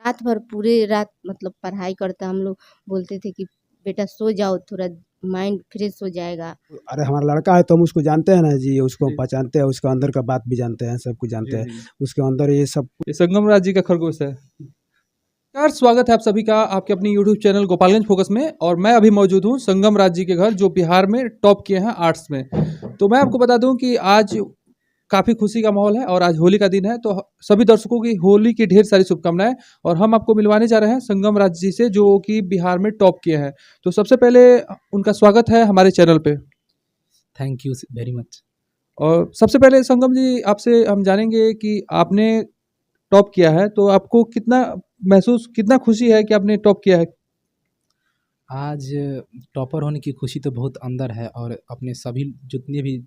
रात भर पूरे रात मतलब पढ़ाई करता। हम लोग बोलते थे कि बेटा सो जाओ, थोड़ा माइंड फ्रेश हो जाएगा। अरे हमारा लड़का है तो हम उसको जानते हैं ना जी, उसको जी। पहचानते हैं, उसके अंदर का बात भी जानते हैं, सब कुछ जानते जी, हैं। जी। उसके अंदर ये सब ये संगम राज्य का खरगोश है। यार स्वागत है आप सभी का आपके अपनी यूट्यूब चैनल गोपालगंज फोकस में। और मैं अभी मौजूद हूँ संगम राज्य के घर, जो बिहार में टॉप किए हैं आर्ट्स में। तो मैं आपको बता दूं कि आज काफ़ी खुशी का माहौल है और आज होली का दिन है। तो सभी दर्शकों की होली की ढेर सारी शुभकामनाएं। और हम आपको मिलवाने जा रहे हैं संगम राज्य जी से, जो कि बिहार में टॉप किए हैं। तो सबसे पहले उनका स्वागत है हमारे चैनल पे। Thank you very much. और सबसे पहले संगम जी आपसे हम जानेंगे कि आपने टॉप किया है, तो आपको कितना खुशी है कि आपने टॉप किया है? आज टॉपर होने की खुशी तो बहुत अंदर है, और अपने सभी जितने भी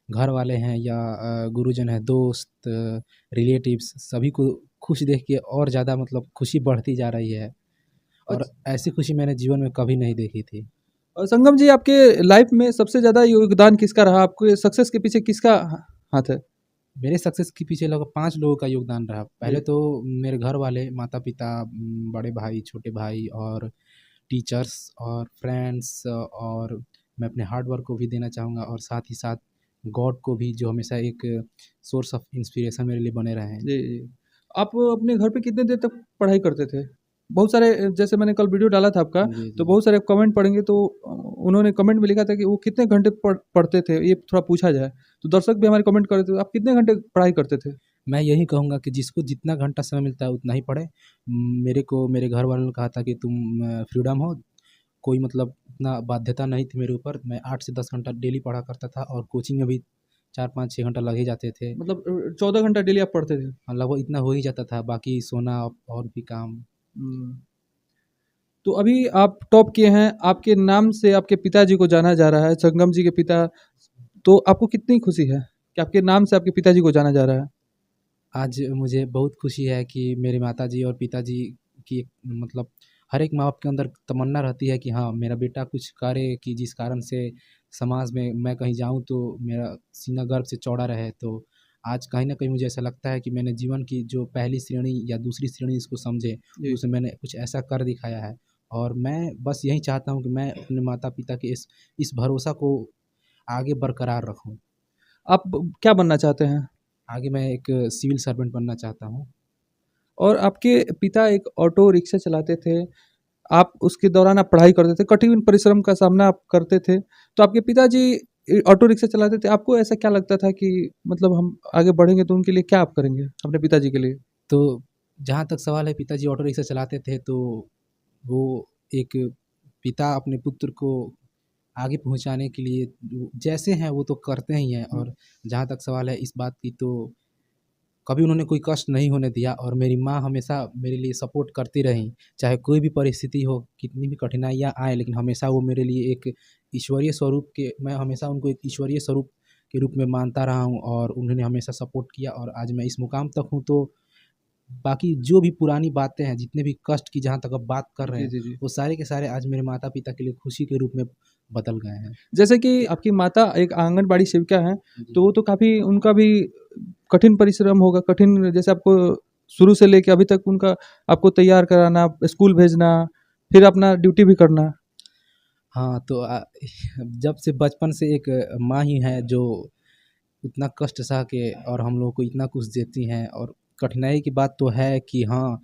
घर वाले हैं या गुरुजन हैं, दोस्त, रिलेटिव्स, सभी को खुश देख के और ज़्यादा मतलब खुशी बढ़ती जा रही है। और ऐसी खुशी मैंने जीवन में कभी नहीं देखी थी। और संगम जी आपके लाइफ में सबसे ज़्यादा योगदान किसका रहा? आपके सक्सेस के पीछे किसका हाथ है? मेरे सक्सेस के पीछे लगभग 5 लोगों का योगदान रहा। पहले जी। तो मेरे घर वाले, माता-पिता, बड़े भाई, छोटे भाई और टीचर्स और फ्रेंड्स, और मैं अपने हार्ड वर्क को भी देना चाहूँगा, और साथ ही साथ गॉड को भी, जो हमेशा एक सोर्स ऑफ इंस्पिरेशन मेरे लिए बने रहे हैं। जी, जी। आप अपने घर पे कितने देर तक पढ़ाई करते थे? बहुत सारे जैसे मैंने कल वीडियो डाला था आपका, जी, तो जी। बहुत सारे कमेंट पढ़ेंगे तो उन्होंने कमेंट में लिखा था कि वो कितने घंटे पढ़ते थे? ये थोड़ा पूछा जाए। तो दर्शक भी हमारे कमेंट कर रहे थे, आप कितने घंटे पढ़ाई करते थे? मैं यही कहूँगा कि जिसको जितना घंटा समय मिलता है उतना ही पढ़े। मेरे को मेरे घर वालों ने कहा था कि तुम फ्रीडम हो, कोई मतलब इतना बाध्यता नहीं थी मेरे ऊपर। मैं 8 से 10 घंटा डेली पढ़ा करता था, और कोचिंग में भी 4, 5, 6 घंटा लग ही जाते थे। मतलब 14 घंटा डेली आप पढ़ते थे? लगभग इतना हो ही जाता था, बाकी सोना और भी काम। हुँ। तो अभी आप टॉप किए हैं, आपके नाम से आपके पिताजी को जाना जा रहा है, संगम जी के पिता। तो आपको कितनी खुशी है कि आपके नाम से आपके पिताजी को जाना जा रहा है? आज मुझे बहुत खुशी है कि मेरे माताजी और पिताजी की मतलब हर एक माँ-बाप के अंदर तमन्ना रहती है कि हाँ, मेरा बेटा कुछ करे, कि जिस कारण से समाज में मैं कहीं जाऊँ तो मेरा सीना गर्व से चौड़ा रहे। तो आज कहीं न कहीं मुझे ऐसा लगता है कि मैंने जीवन की जो पहली श्रेणी या दूसरी श्रेणी इसको समझे, जी। उसमें मैंने कुछ ऐसा कर दिखाया है। और मैं बस यही चाहता हूँ कि मैं अपने माता-पिता के इस भरोसा को आगे बरकरार रखूँ। आप क्या बनना चाहते हैं? आगे मैं एक सिविल सर्वेंट बनना चाहता हूँ। और आपके पिता एक ऑटो रिक्शा चलाते थे, आप उसके दौरान आप पढ़ाई करते थे, कठिन परिश्रम का सामना आप करते थे। तो आपके पिताजी ऑटो रिक्शा चलाते थे, आपको ऐसा क्या लगता था कि मतलब हम आगे बढ़ेंगे तो उनके लिए क्या आप करेंगे, अपने पिताजी के लिए? तो जहाँ तक सवाल है, पिताजी ऑटो रिक्शा चलाते थे, तो वो एक पिता अपने पुत्र को आगे पहुँचाने के लिए जैसे हैं वो तो करते ही हैं। और जहाँ तक सवाल है इस बात की, तो कभी उन्होंने कोई कष्ट नहीं होने दिया, और मेरी माँ हमेशा मेरे लिए सपोर्ट करती रहीं। चाहे कोई भी परिस्थिति हो, कितनी भी कठिनाइयाँ आएँ, लेकिन हमेशा वो मेरे लिए एक ईश्वरीय स्वरूप के मैं हमेशा उनको एक ईश्वरीय स्वरूप के रूप में मानता रहा हूँ, और उन्होंने हमेशा सपोर्ट किया, और आज मैं इस मुकाम तक हूँ। तो बाकी जो भी पुरानी बातें हैं, जितने भी कष्ट की जहाँ तक अब बात कर रहे जी, हैं, जी, जी। वो सारे के सारे आज मेरे माता-पिता के लिए खुशी के रूप में बदल गए हैं। जैसे कि आपकी माता एक आंगनबाड़ी सेविका हैं, जी। तो वो तो काफ़ी उनका भी कठिन परिश्रम होगा, कठिन जैसे आपको शुरू से लेके अभी तक उनका आपको तैयार कराना, स्कूल भेजना, फिर अपना ड्यूटी भी करना। हाँ, तो जब से बचपन से एक माँ ही है जो इतना कष्ट सह के और हम लोगों को इतना कुछ देती हैं। और कठिनाई की बात तो है कि हाँ,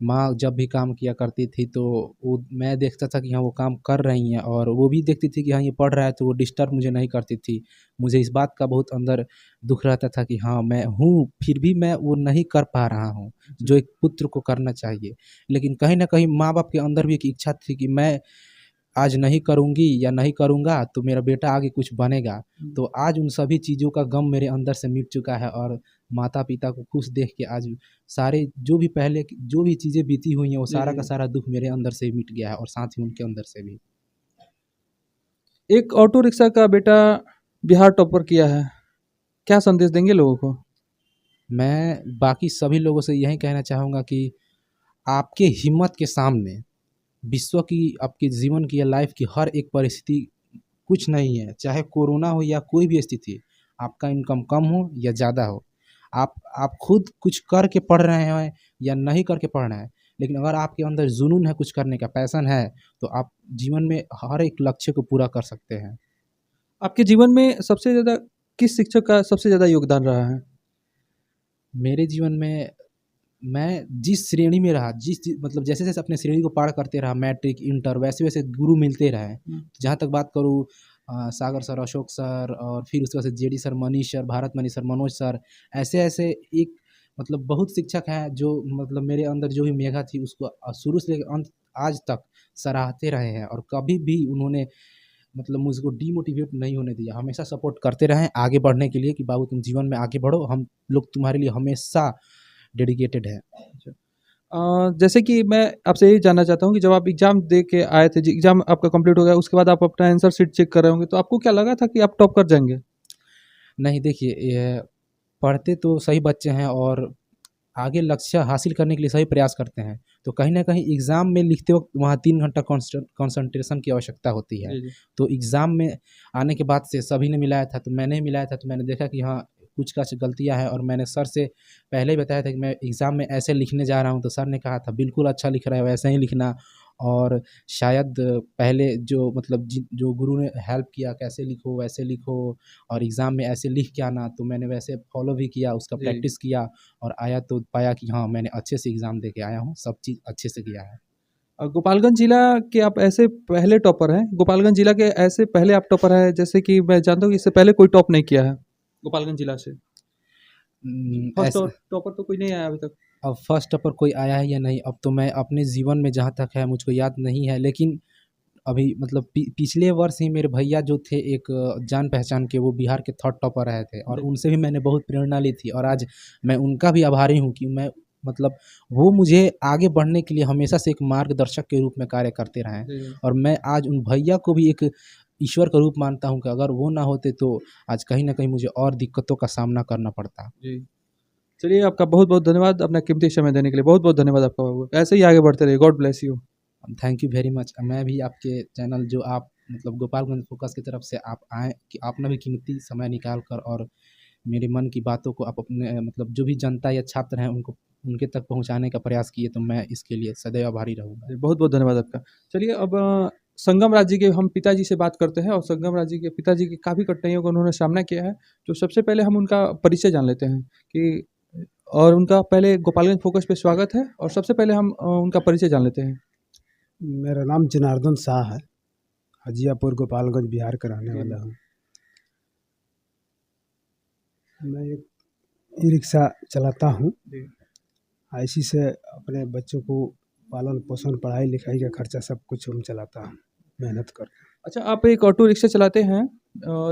माँ जब भी काम किया करती थी तो वो मैं देखता था कि हाँ, वो काम कर रही हैं, और वो भी देखती थी कि हाँ, ये पढ़ रहा है, तो वो डिस्टर्ब मुझे नहीं करती थी। मुझे इस बात का बहुत अंदर दुःख रहता था कि हाँ, मैं हूँ, फिर भी मैं वो नहीं कर पा रहा हूँ, जो एक पुत्र को करना चाहिए। लेकिन कहीं न कहीं माँ-बाप के अंदर भी एक इच्छा थी कि मैं आज नहीं करूँगी या नहीं करूँगा तो मेरा बेटा आगे कुछ बनेगा। तो आज उन सभी चीज़ों का गम मेरे अंदर से मिट चुका है, और माता-पिता को खुश देख के आज सारे जो भी पहले की जो भी चीज़ें बीती हुई हैं, वो जी, सारा जी। का सारा दुःख मेरे अंदर से मिट गया है, और साथ ही उनके अंदर से भी। एक ऑटो रिक्शा का बेटा बिहार टॉपर किया है, क्या संदेश देंगे लोगों को? मैं बाकी सभी लोगों से यही कहना चाहूँगा कि आपके हिम्मत के सामने विश्व की, आपके जीवन की या लाइफ की हर एक परिस्थिति कुछ नहीं है। चाहे कोरोना हो या कोई भी स्थिति, आपका इनकम कम हो या ज़्यादा हो, आप खुद कुछ करके पढ़ रहे हैं या नहीं करके पढ़ रहे हैं, लेकिन अगर आपके अंदर जुनून है, कुछ करने का पैशन है, तो आप जीवन में हर एक लक्ष्य को पूरा कर सकते हैं। आपके जीवन में सबसे ज़्यादा किस शिक्षक का सबसे ज़्यादा योगदान रहा है? मेरे जीवन में मैं जिस श्रेणी में रहा, मतलब जैसे-जैसे अपने श्रेणी को पार करते रहा, मैट्रिक, इंटर, वैसे-वैसे गुरु मिलते रहे। जहाँ तक बात करूँ सागर सर, अशोक सर और फिर उसके बाद से JD sir, Manish sir, Bharat money sir, Manoj sir, ऐसे-ऐसे एक मतलब बहुत शिक्षक हैं जो मतलब मेरे अंदर जो भी मेधा थी उसको शुरू से लेकर अंत आज तक सराहते रहे हैं और कभी भी उन्होंने मतलब मुझको डिमोटिवेट नहीं होने दिया। हमेशा सपोर्ट करते रहे आगे बढ़ने के लिए कि बाबू तुम जीवन में आगे बढ़ो, हम लोग तुम्हारे लिए हमेशा डेडिकेटेड हैं। जैसे कि मैं आपसे यही जानना चाहता हूँ कि जब आप एग्ज़ाम दे के आए थे, एग्ज़ाम आपका कंप्लीट हो गया, उसके बाद आप अपना आंसर शीट चेक कर रहे होंगे, तो आपको क्या लगा था कि आप टॉप कर जाएँगे? नहीं देखिए, ये पढ़ते तो सही बच्चे हैं और आगे लक्ष्य हासिल करने के लिए सही प्रयास करते हैं, तो कहीं न कहीं एग्ज़ाम में लिखते वक़्त वहाँ 3 घंटा कंसंट्रेशन की आवश्यकता होती है। जी, जी। तो एग्ज़ाम में आने के बाद से सभी ने मिलाया था, तो मैंने भी मिलाया था, तो मैंने देखा कि हाँ, कुछ गलतियाँ हैं और मैंने सर से पहले ही बताया था कि मैं एग्ज़ाम में ऐसे लिखने जा रहा हूँ, तो सर ने कहा था बिल्कुल अच्छा लिख रहा है, वैसे ही लिखना। और शायद पहले जो मतलब जो गुरु ने हेल्प किया, कैसे लिखो, वैसे लिखो और एग्ज़ाम में ऐसे लिख के आना, तो मैंने वैसे फॉलो भी किया, उसका जी। प्रैक्टिस किया और आया तो पाया कि हाँ, मैंने अच्छे से एग्ज़ाम दे के आया हूँ, सब चीज़ अच्छे से किया है। गोपालगंज जिला के आप ऐसे पहले टॉपर हैं, गोपालगंज जिला के ऐसे पहले आप टॉपर हैं, जैसे कि मैं जानता हूँ कि इससे पहले कोई टॉप नहीं किया है गोपालगंज जिला से। फर्स्ट ऐसे टॉपर तो कोई नहीं आया अभी तक। अब फर्स्ट टॉपर कोई आया है या नहीं, अब तो मैं अपने जीवन में जहाँ तक है मुझको याद नहीं है, लेकिन अभी मतलब पिछले वर्ष ही मेरे भैया जो थे एक जान पहचान के, वो बिहार के थर्ड टॉपर रहे थे और जी। उनसे भी मैंने बहुत प्रेरणा ली थी और आज मैं उनका भी आभारी हूँ कि मैं मतलब वो मुझे आगे बढ़ने के लिए हमेशा से एक मार्गदर्शक के रूप में कार्य करते रहे हैं जी, और मैं आज उन भैया को भी एक ईश्वर का रूप मानता हूँ कि अगर वो ना होते तो आज कहीं ना कहीं मुझे और दिक्कतों का सामना करना पड़ता। जी। चलिए आपका बहुत-बहुत धन्यवाद अपना कीमती समय देने के लिए। बहुत-बहुत धन्यवाद आपका बाबू। ऐसे ही आगे बढ़ते रहिए। God bless you. Thank you very much. मैं भी आपके चैनल जो आप मतलब गोपालगंज फोकस की तरफ से आप आए कि आपने भी कीमती समय निकाल कर और मेरे मन की बातों को आप अपने मतलब जो भी जनता या छात्र हैं उनको उनके तक पहुंचाने का प्रयास किए, तो मैं इसके लिए सदैव आभारी रहूँगा। जी, बहुत-बहुत धन्यवाद आपका। चलिए अब संगम राज्य के हम पिताजी से बात करते हैं और संगम राज्य के पिताजी की काफ़ी कठिनाइयों का उन्होंने सामना किया है। तो सबसे पहले हम उनका परिचय जान लेते हैं कि और उनका पहले गोपालगंज फोकस पे स्वागत है और सबसे पहले हम उनका परिचय जान लेते हैं। मेरा नाम जनार्दन शाह है, हजियापुर गोपालगंज बिहार का रहने वाला हूँ। मैं एक ई रिक्शा चलाता हूँ, जी। इसी से अपने बच्चों को पालन पोषण पढ़ाई लिखाई का खर्चा सब कुछ हम चलाता हूँ मेहनत करके। अच्छा आप एक ऑटो रिक्शा चलाते हैं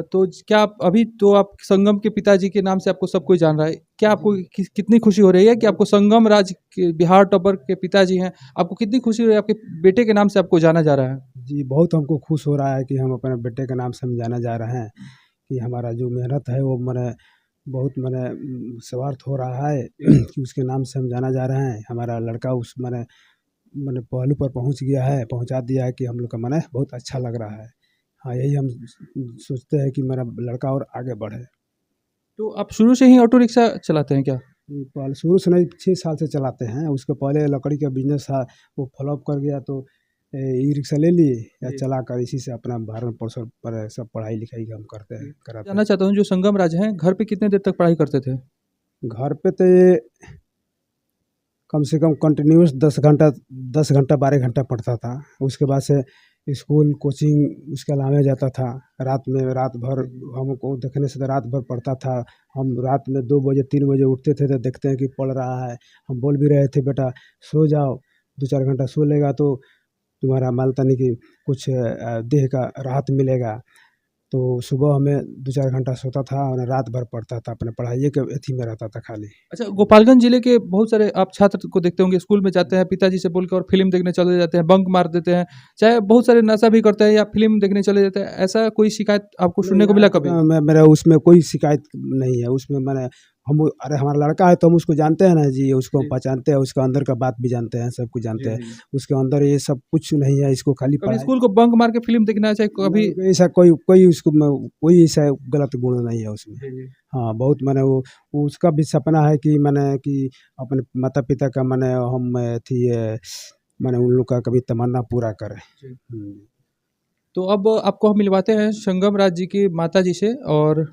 तो क्या आप अभी तो आप संगम के पिताजी के नाम से आपको सब कोई जान रहा है। क्या आपको कितनी खुशी हो रही है कि आपको संगम राज्य के बिहार टॉपर के पिताजी हैं, आपको कितनी खुशी हो रही है आपके बेटे के नाम से आपको जाना जा रहा है? जी, बहुत हमको खुश हो रहा है कि हम अपने बेटे के नाम से हम जाना जा रहे हैं कि हमारा जो मेहनत है वो मने बहुत मने स्वार्थ हो रहा है कि उसके नाम से हम जाना जा रहे हैं। हमारा लड़का उस मने मने पहलू पर पहुँच गया है, पहुँचा दिया है कि हम लोग का मने बहुत अच्छा लग रहा है। हाँ, यही हम सोचते हैं कि मेरा लड़का और आगे बढ़े। तो आप शुरू से ही ऑटो रिक्शा चलाते हैं क्या? पहले शुरू से नहीं 6 साल से चलाते हैं, उसके पहले लकड़ी का बिज़नेस था, वो फ्लॉप कर गया तो ई रिक्शा ले लिए या जी। चलाकर इसी से अपना भरण पोषण पर सब पढ़ाई लिखाई का हम करते हैं कराते जानना चाहता हूँ जो संगम राज हैं घर पे कितने देर तक पढ़ाई करते थे? हैं। घर पे तो ये कम से कम कंटिन्यूअस 10 घंटा 12 घंटा पढ़ता था। उसके बाद से स्कूल कोचिंग उसके अलावा जाता था। रात भर हमको देखने से तो रात भर पढ़ता था। हम रात में 2 बजे 3 बजे उठते थे तो देखते हैं कि पढ़ रहा है। हम बोल भी रहे थे बेटा सो जाओ, 2-4 घंटा सो लेगा तो तुम्हारा मालतनी की कुछ देह का राहत मिलेगा। तो सुबह में 2-4 घंटा सोता था और रात भर पढ़ता था, अपने पढ़ाई के एथी में रहता था खाली। अच्छा गोपालगंज जिले के बहुत सारे आप छात्र को देखते होंगे स्कूल में जाते हैं पिताजी से बोल के और फिल्म देखने चले जाते हैं, बंक मार देते हैं, चाहे बहुत सारे नशा भी करते हैं या फिल्म देखने चले जाते हैं। ऐसा कोई शिकायत आपको सुनने को मिला कभी? मेरा उसमें कोई शिकायत नहीं है। उसमें मैंने हम अरे हमारा लड़का है तो हम उसको जानते हैं ना जी, उसको हम जी। पहचानते हैं, उसका अंदर का बात भी जानते हैं, सब कुछ जानते जी, हैं। जी, जी। उसके अंदर ये सब कुछ नहीं है, इसको खाली कभी पढ़ाई। स्कूल को बंक मार के फ़िल्म देखना, चाहे कभी। नहीं, ऐसा कोई कोई उसको कोई ऐसा गलत गुण नहीं है उसमें। जी, जी। हाँ, बहुत माने वो उसका भी सपना है कि माने कि अपने माता-पिता का माने हम अथी माने उन लोग का कभी तमन्ना पूरा करें। जी। हुँ। तो अब आपको हम मिलवाते हैं संगम राज जी की माताजी से, और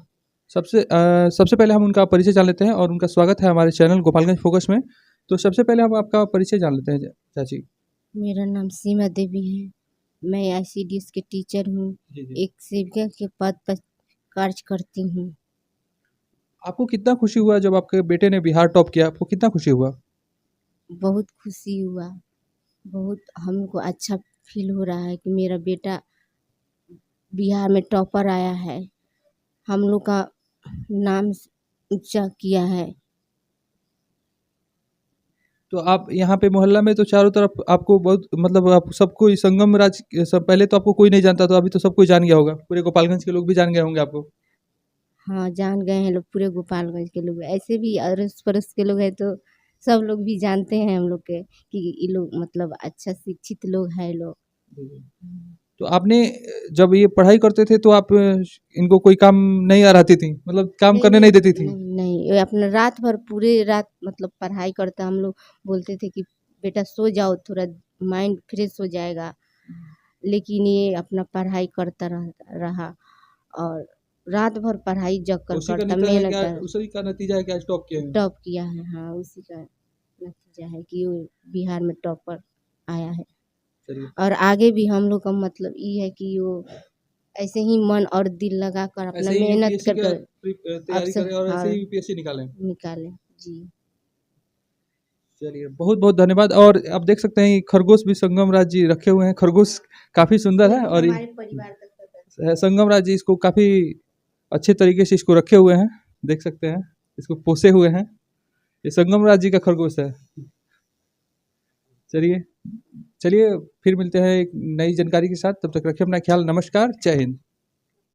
सबसे पहले हम उनका परिचय जान लेते हैं, और उनका स्वागत है हमारे चैनल गोपालगंज फ़ोकस में। तो सबसे पहले हम आपका परिचय जान लेते हैं चाची। मेरा नाम सीमा देवी है। मैं आईसीडीएस की टीचर हूँ। जी, जी। एक सेविका के पद पर कार्य करती हूँ। आपको कितना खुशी हुआ जब आपके बेटे ने बिहार टॉप किया? आपको कितना खुशी हुआ? बहुत खुशी हुआ। बहुत हमको अच्छा फ़ील हो रहा है कि मेरा बेटा बिहार में टॉपर आया है। हम लोग का नाम ऊँचा किया है। तो आप यहाँ पे मोहल्ला में तो चारों तरफ आपको बहुत, मतलब आप सबको संगम राज सब, पहले तो आपको कोई नहीं जानता, तो अभी तो सब कोई जान गया होगा। पूरे गोपालगंज के लोग भी जान गए होंगे आपको। हाँ, जान गए हैं लोग, पूरे गोपालगंज के लोग। ऐसे भी अड़ोस-पड़ोस के लोग हैं तो सब लोग भी जानते हैं हम लोग के कि ये लोग मतलब अच्छा शिक्षित लोग हैं लोग। हुँ। तो आपने जब ये पढ़ाई करते थे तो आप इनको कोई काम नहीं आराती थी? मतलब काम नहीं, करने नहीं, नहीं देती थी? नहीं, नहीं, ये अपना रात भर पूरे रात मतलब पढ़ाई करता। हम लोग बोलते थे कि बेटा सो जाओ, थोड़ा माइंड फ्रेश हो जाएगा। लेकिन ये अपना पढ़ाई करता रहा और रात भर पढ़ाई जग कर करता, मेहनत कर उसी का नतीजा है कि आज टॉप किए हैं। टॉप किया है। हाँ, उसी का नतीजा है कि वो बिहार में टॉपर आया है। चलिए। और आगे भी हम लोग का मतलब ये है कि वो ऐसे ही मन और दिल लगाकर अपना ऐसे ही मेहनत यूपीएससी कर का कर तैयारी अवसर करें और ऐसे हाँ, ही यूपीएससी निकालें। निकालें। जी। चलिए, बहुत-बहुत धन्यवाद। और आप देख सकते हैं, ये खरगोश भी संगम राज जी रखे हुए हैं। खरगोश काफ़ी सुंदर है, ये भी और हमारे परिवार का सदस्य संगम राज जी इसको काफ़ी अच्छे तरीके से इसको रखे हुए हैं। देख सकते हैं, इसको पोसे हुए हैं। ये संगम राज जी का खरगोश है। चलिए, चलिए फिर मिलते हैं एक नई जानकारी के साथ। तब तक रखिए अपना ख्याल। नमस्कार, जय हिंद।